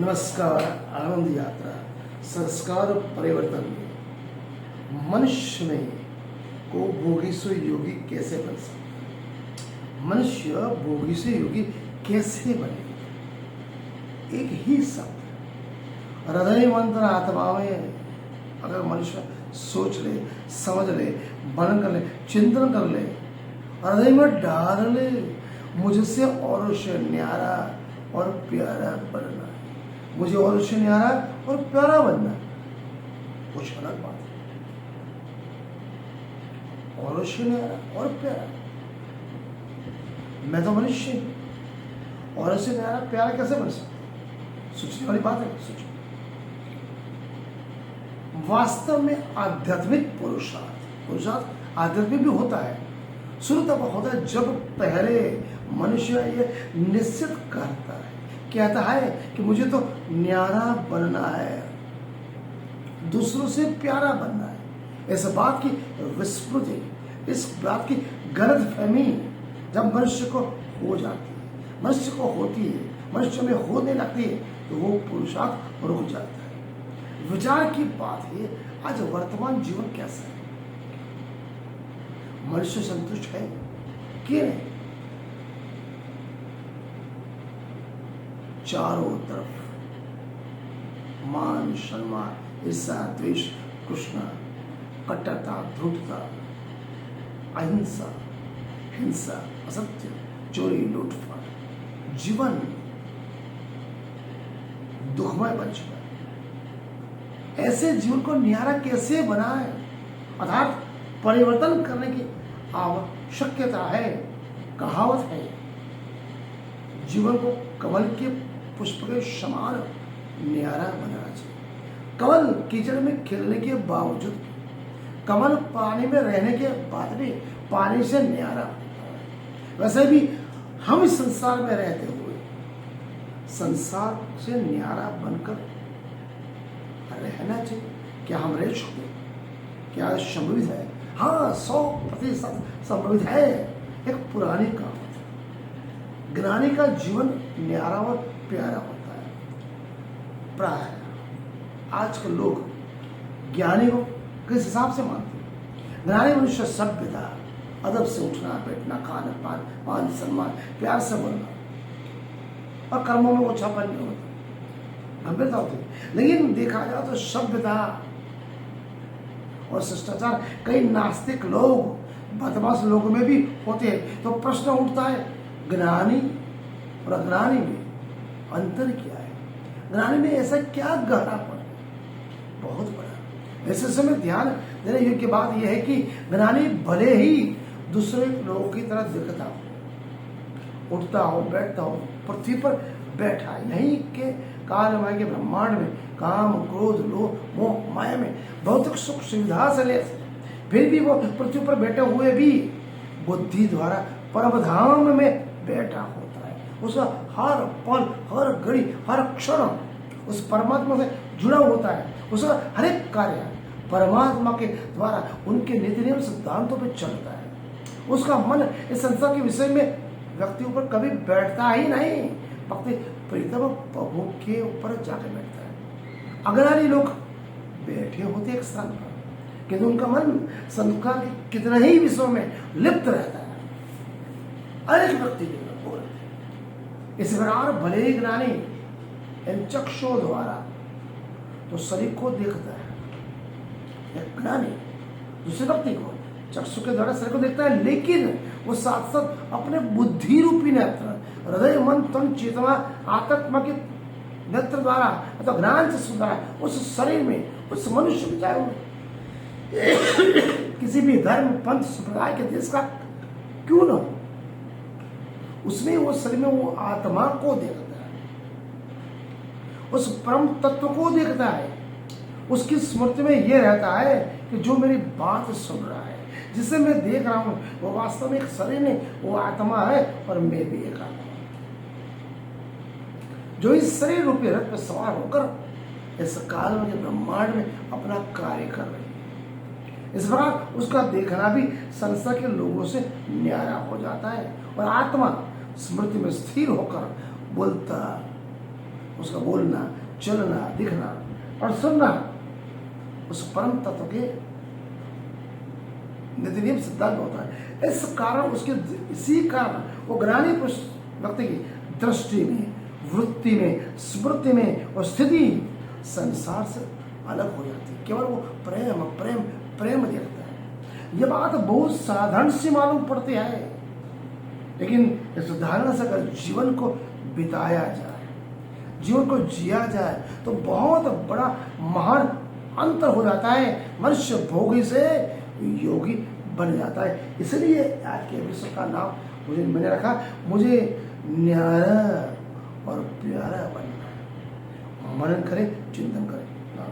नमस्कार। आनंद यात्रा संस्कार परिवर्तन में मनुष्य में को भोगी से योगी कैसे बन सकता? मनुष्य भोगी से योगी कैसे बने? एक ही शब्द हृदय मंत्र आत्मा में अगर मनुष्य सोच ले, समझ ले, मनन कर ले, चिंतन कर ले, हृदय में डाल ले, मुझसे और से न्यारा और प्यारा बनना है, मुझे और से न्यारा और प्यारा बनना है, कुछ अलग बात है। और से न्यारा और प्यारा, मैं तो मनुष्य हूं, और से न्यारा प्यारा कैसे बन सकता? सोचने वाली बात है। सोचो, वास्तव में आध्यात्मिक पुरुषार्थ आध्यात्मिक भी होता है। शुरू तब होता है जब पहले मनुष्य ये निश्चित करता है, कहता है कि मुझे तो न्यारा बनना है, दूसरों से प्यारा बनना है। इस बात की विस्मृति, इस बात की गलतफहमी जब मनुष्य को हो जाती है, मनुष्य को होती है, मनुष्य में होने लगती है, तो वो पुरुषार्थ रुक जाता है। विचार की बात है, आज वर्तमान जीवन कैसा है? मनुष्य संतुष्ट है कि नहीं? चारों तरफ मान, सम्मान, ईर्ष्या, द्वेष, कृष्णा, कट्टरता, ध्रुवता, अहिंसा, हिंसा, असत्य, चोरी, लूटपाट, जीवन दुखमय बन चुका है। ऐसे जीवन को न्यारा कैसे बनाए? अर्थात परिवर्तन करने की आवश्यकता है। कहावत है, जीवन को कमल के पुष्प के समान न्यारा बनाना चाहिए। कमल कीचड़ में खिलने के बावजूद, कमल पानी में रहने के बाद भी पानी से न्यारा होता है। वैसे भी हम इस संसार में रहते हुए संसार से न्यारा बनकर रहना चाहिए। क्या हम रह चुके? क्या संभवित है? हाँ, 100% संभवित है। एक पुरानी कहावत है, ज्ञानी का जीवन न्यारा और प्यारा होता है। प्राय आज के लोग ज्ञानी को किस हिसाब से मानते हैं? ज्ञानी मनुष्य सभ्यता, अदब से उठना बैठना, खाना पान, मान सम्मान, प्यार से बोलना और कर्मों में ओछापन नहीं होता, गंभीरता होती है। लेकिन देखा जाए तो सभ्यता और शिष्टाचार कई नास्तिक लोग, बदमाश लोगों में भी होते हैं। तो प्रश्न उठता है, ज्ञानी और अज्ञानी में अंतर क्या है? ज्ञानी में ऐसा क्या गहरापन है? बहुत बड़ा। ऐसे समय ध्यान देने योग्य बात यह है कि ज्ञानी भले ही दूसरे लोगों की तरह दिखता हो, उठता हो, बैठता हो, पृथ्वी पर बैठा, यही के कालमय के ब्रह्मांड में काम, क्रोध, लोभ, मोह, माया में भौतिक सुख सुविधा से ले, फिर भी वो पृथ्वी पर बैठे हुए भी बुद्धि द्वारा परमधाम में बैठा होता है। उसका हर पल, हर घड़ी, हर क्षण उस परमात्मा से जुड़ा होता है। उसका हर एक कार्य परमात्मा के द्वारा उनके नीति नियम सिद्धांतों पर चलता है। उसका मन इस संसार के विषय में व्यक्तियों पर कभी बैठता ही नहीं, भक्ति प्रीतम प्रभु के ऊपर जाकर बैठता है। अज्ञानी लोग बैठे होते एक स्थान पर, किंतु उनका मन संस्कार के कितने ही विषयों में लिप्त रहता है। अनेक व्यक्ति बोलते हैं। इस प्रकार भले ही ज्ञानी इन चक्षुओं द्वारा तो शरीर को देखता है, ज्ञानी दूसरे व्यक्ति को चक्षु के द्वारा शरीर को देखता है, लेकिन वो साथ साथ अपने बुद्धि रूपी नेत्र, हृदय, मन, तन, चेतना, आत्मा के नेत्र द्वारा अथवा ज्ञान से सुधारा उस शरीर में, उस मनुष्य में, चाहे वो किसी भी धर्म, पंथ, संप्रदाय के देश का क्यों न हो, उसमें वो शरीर में वो आत्मा को देखता है, उस परम तत्व को देखता है। उसकी स्मृति में ये रहता है कि जो मेरी बात सुन रहा है, जिसे मैं देख रहा हूं, वो वास्तव में एक शरीर नहीं, वो आत्मा है और मैं भी एक आत्मा, जो इस शरीर रूपी रथ पर सवार होकर इस काल में ब्रह्मांड में अपना कार्य कर रही है। इस प्रकार उसका देखना भी संसार के लोगों से न्यारा हो जाता है और आत्मा स्मृति में स्थिर होकर बोलता उसका बोलना, चलना, दिखना और सुनना उस परम तत्व के नित्य नियम सिद्धांत होता है। इस कारण उसके इसी कारण वो ज्ञानी पुरुष व्यक्ति की दृष्टि में, वृत्ति में, स्मृति में और स्थिति संसार से अलग हो जाती है। केवल वो प्रेम प्रेम प्रेम देखता है। ये बात बहुत साधारण सी मालूम पड़ती है, लेकिन इस उदाहरण से अगर जीवन को बिताया जाए, जीवन को जिया जाए तो बहुत बड़ा महान अंतर हो जाता है। मनुष्य भोगी से योगी बन जाता है। इसलिए आज के विश्व का नाम मैंने रखा, मुझे न्यारा और प्यारा बनना है। मनन करें, चिंतन करें। नाम